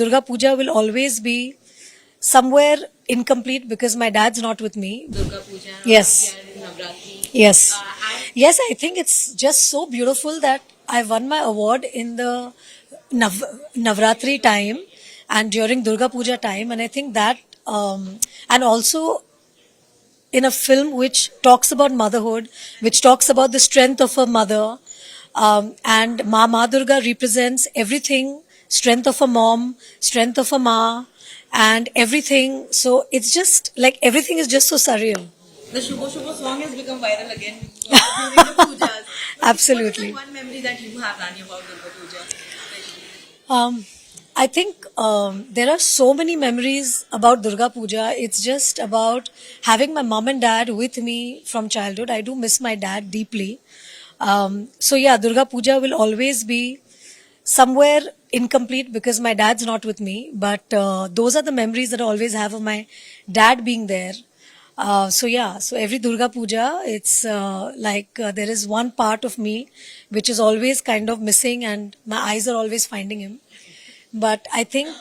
Durga Puja will always be somewhere incomplete because my dad's not with me. Durga Puja, Yes. yeah, Navratri. Yes. And Yes, I think it's just so beautiful that I won my award in the Navratri time and during Durga Puja time. And I think that, and also in a film which talks about motherhood, which talks about the strength of a mother. And Ma Durga represents everything, strength of a mom, strength of a ma, and everything. So it's just like everything is just so surreal. the Shubho Shubho song has become viral again during the pujas. Absolutely. What is the one memory that you have, Rani, about Durga Puja? Um, I think there are so many memories about Durga Puja. It's just about having my mom and dad with me from childhood. I do miss my dad deeply. So yeah, Durga Puja will always be somewhere incomplete because my dad's not with me. But those are the memories that I always have of my dad being there. So yeah, so every Durga Puja, it's there is one part of me which is always kind of missing, and my eyes are always finding him. But I think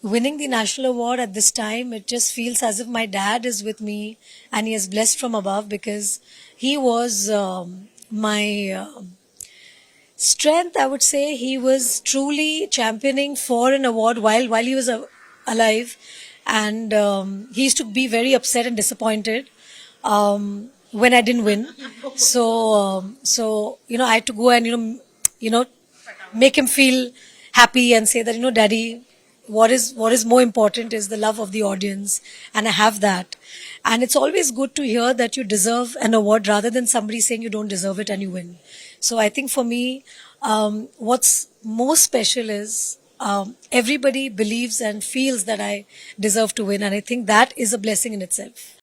winning the national award at this time, it just feels as if my dad is with me and he is blessed from above because he was my strength. I would say he was truly championing for an award while he was alive, and he used to be very upset and disappointed when I didn't win. So I had to go and you know make him feel happy and say that daddy, what is more important is the love of the audience, and I have that. And it's always good to hear that you deserve an award rather than somebody saying you don't deserve it and you win. So I think for me, what's most special is everybody believes and feels that I deserve to win, and I think that is a blessing in itself.